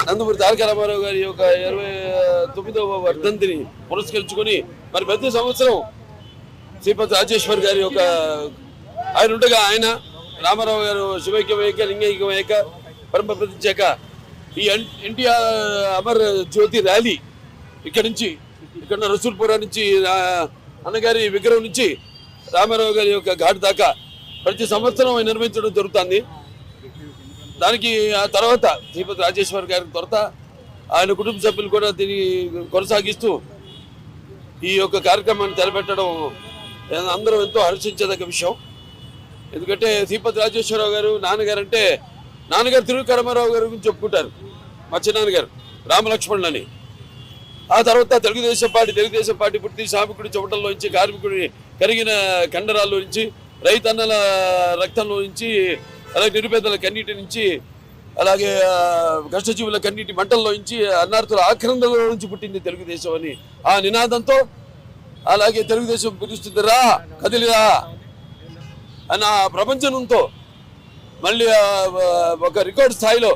నందమూరి తారక రామారావు గారి యొక్క 29వ వర్ధంతిని పురస్కరించుకొని మరి ప్రతి సంవత్సరం శ్రీపతి రాజేశ్వర్ గారి యొక్క ఆయన ఉండగా ఆయన రామారావు గారు శివైక్యమేక లింగైక్యమేక పరమ ప్రతిచ్చాక ఈ ఎన్టీఆర్ అమర్ జ్యోతి ర్యాలీ ఇక్కడ నుంచి ఇక్కడ రసూల్పురా నుంచి అన్నగారి విగ్రహం నుంచి రామారావు గారి యొక్క ఘాట్ దాకా ప్రతి సంవత్సరం నిర్వహించడం జరుగుతుంది. దానికి ఆ తర్వాత శ్రీపతి రాజేశ్వర్ గారి తర్వాత ఆయన కుటుంబ సభ్యులు కూడా దీన్ని కొనసాగిస్తూ ఈ యొక్క కార్యక్రమాన్ని తలపెట్టడం అందరూ ఎంతో హర్షించేదగ్గ విషయం. ఎందుకంటే శ్రీపతి రాజేశ్వరరావు గారు నాన్నగారు తిరుగు రామారావు గారి గురించి చెప్పుకుంటారు. మా చిన్నాన్నగారు రామలక్ష్మణులు అని. ఆ తర్వాత తెలుగుదేశం పార్టీ పుట్టి శ్రామికుడి చెమటల్లో నుంచి, కార్మికుడి కరిగిన కండరాల్లో నుంచి, రైతన్నల రక్తంలో నుంచి, అలాగే నిరుపేదల కన్నీటి నుంచి, అలాగే కష్టజీవుల కన్నీటి మంటల్లో నుంచి, అన్నార్థుల ఆక్రందనలో నుంచి పుట్టింది తెలుగుదేశం అని ఆ నినాదంతో, అలాగే తెలుగుదేశం పిలుస్తుంది రా కదిలిరా అన్న ప్రపంచంతో మళ్ళీ ఒక రికార్డు స్థాయిలో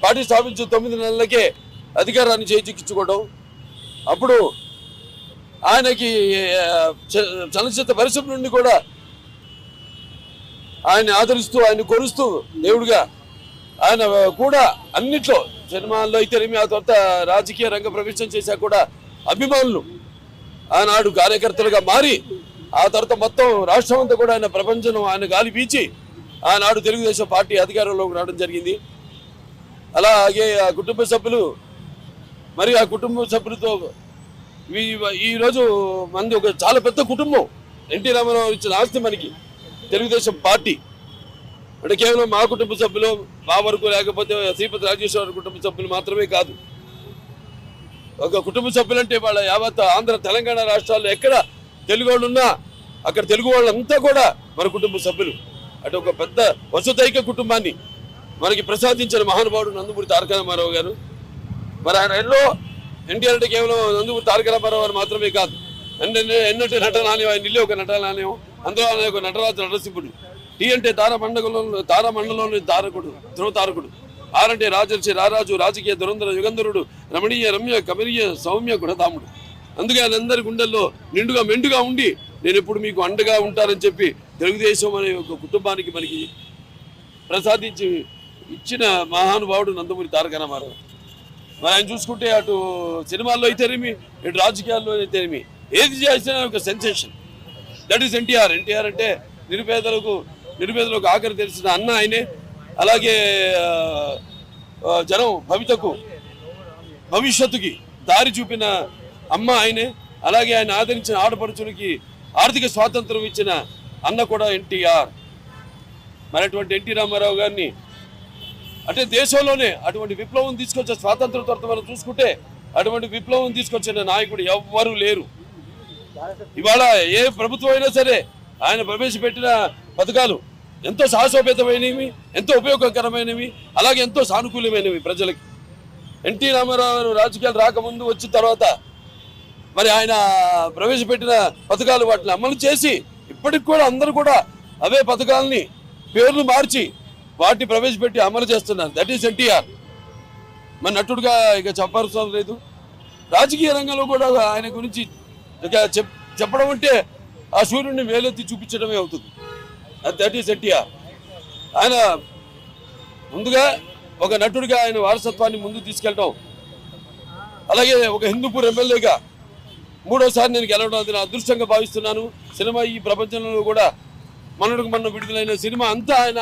పార్టీ స్థాపించిన 9 నెలలకే అధికారాన్ని చేజిక్కించుకోవడం. అప్పుడు ఆయనకి చలనచిత్ర పరిశ్రమ నుండి కూడా ఆయన ఆదరిస్తూ, ఆయన కొరుస్తూ దేవుడిగా ఆయన కూడా అన్నిట్లో సినిమాల్లో అయితేనేమి, ఆ తర్వాత రాజకీయ రంగ ప్రవేశం చేశాక కూడా అభిమానులు ఆనాడు కార్యకర్తలుగా మారి, ఆ తర్వాత మొత్తం రాష్ట్రం అంతా కూడా ఆయన ప్రపంచం ఆయన గాలి పీచి ఆనాడు తెలుగుదేశం పార్టీ అధికారంలోకి రావడం జరిగింది. అలాగే ఆ కుటుంబ సభ్యులు మరి ఆ కుటుంబ సభ్యులతో ఈరోజు మంది ఒక చాలా పెద్ద కుటుంబం. ఎన్టీ రామారావు ఇచ్చిన ఆస్తి మనకి తెలుగుదేశం పార్టీ అంటే కేవలం మా కుటుంబ సభ్యులు మా వరకు, లేకపోతే శ్రీపతి రాజేశ్వర కుటుంబ సభ్యులు మాత్రమే కాదు. ఒక కుటుంబ సభ్యులు అంటే వాళ్ళ యావత్ ఆంధ్ర తెలంగాణ రాష్ట్రాల్లో ఎక్కడ తెలుగు వాళ్ళు ఉన్నా అక్కడ తెలుగు వాళ్ళంతా కూడా మన కుటుంబ సభ్యులు. అటు ఒక పెద్ద వసుదైక కుటుంబాన్ని మనకి ప్రసాదించిన మహానుభావుడు నందమూరి తారక రామారావు గారు. మరి ఆయన ఎన్టీఆర్ అంటే కేవలం నందమూరి తారక రామారావు గారు మాత్రమే కాదు, ఎన్నటి నటనాలయం, ఆయన ఇల్లు ఒక నటనాలయం, అందులో ఆయన ఒక నటరాజు నరసింహుడు. టీ అంటే తారామండలంలోని తారకుడు, ధ్రువ తారకుడు. ఆర్ అంటే రాజర్షి, రారాజు, రాజకీయ దురంధర, యుగంధరుడు, రమణీయ, రమ్య, కమనీయ, సౌమ్య, గుణధాముడు. అందుకే అందరి గుండెల్లో నిండుగా మెండుగా ఉండి నేను ఎప్పుడు మీకు అండగా ఉంటానని చెప్పి తెలుగుదేశం అనే ఒక కుటుంబానికి మనకి ప్రసాదించి ఇచ్చిన మహానుభావుడు నందమూరి తారక రామారావు. మరి ఆయన చూసుకుంటే అటు సినిమాల్లో అయితేనేమి, ఇటు రాజకీయాల్లో అయితేనేమి, ఏది చేసినా ఒక sensation. That is NTR. NTR అంటే నిరుపేదలకు ఆఖరి తెలిసిన అన్న ఆయనే. అలాగే జనం భవిష్యత్తుకి దారి చూపిన అమ్మ ఆయనే. అలాగే ఆయన ఆదరించిన ఆడపడుచులకి ఆర్థిక స్వాతంత్రం ఇచ్చిన అన్న కూడా ఎన్టీఆర్. మరి అటువంటి ఎన్టీ రామారావు గారిని అంటే దేశంలోనే అటువంటి విప్లవం తీసుకొచ్చే స్వాతంత్రం తర్వాత మనం చూసుకుంటే అటువంటి విప్లవం తీసుకొచ్చిన నాయకుడు ఎవ్వరూ లేరు. ఇవాళ ఏ ప్రభుత్వం అయినా సరే ఆయన ప్రవేశపెట్టిన పథకాలు ఎంతో సాహసోపేతమైనవి, ఎంతో ఉపయోగకరమైనవి, అలాగే ఎంతో సానుకూలమైనవి ప్రజలకి. ఎన్టీ రామారావు రాజకీయాలు రాకముందు వచ్చిన తర్వాత మరి ఆయన ప్రవేశపెట్టిన పథకాలు వాటిని అమలు చేసి ఇప్పటికి కూడా అందరూ కూడా అవే పథకాలని పేర్లు మార్చి వాటిని ప్రవేశపెట్టి అమలు చేస్తున్నారు. That is NTR. మరి నటుడుగా ఇక చెప్పాల్సిన లేదు. రాజకీయ రంగంలో కూడా ఆయన గురించి ఇక చెప్పడం అంటే ఆ సూర్యుడిని వేలెత్తి చూపించడమే అవుతుంది. That is NTR. ఆయన ముందుగా ఒక నటుడిగా ఆయన వారసత్వాన్ని ముందుకు తీసుకెళ్ళడం, అలాగే ఒక హిందూపూర్ ఎమ్మెల్యేగా 3వసారి నేను గెలవడం అది నా అదృష్టంగా భావిస్తున్నాను. సినిమా ఈ ప్రపంచంలో కూడా మొన్న విడుదలైన సినిమా అంతా ఆయన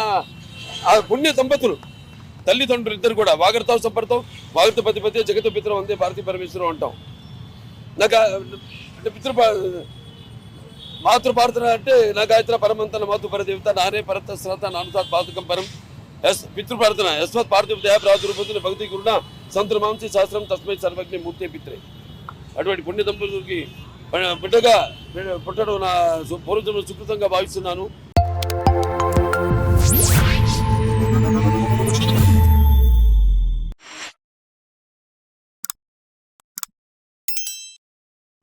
ఆ పుణ్య దంపతులు, తల్లిదండ్రులు ఇద్దరు కూడా వాగర్తావు సంపర్తం, వాగర్త పతిపతి, జగత పితరం అందే భారతీ పరమేశ్వరం అంటాం. నాకు అంటే మాతృపార్థన అంటే నా గాయత్ర పరమంతన మాతృ పరదేవత నానే పరత శ్రత నానుసాత్ పాతకం పరం పితృప్రార్థన యస్మత్ పార్థివ ప్రాదుర్భూతుని భక్తి గురుణ సంతుల మాంసి శాస్త్రం తస్మై సర్వజ్ఞ మూర్తే పిత్రే. అటువంటి పుణ్య దంపతులకి బిడ్డగా పుట్టడం నా పూర్వజన్మ సుకృతంగా భావిస్తున్నాను.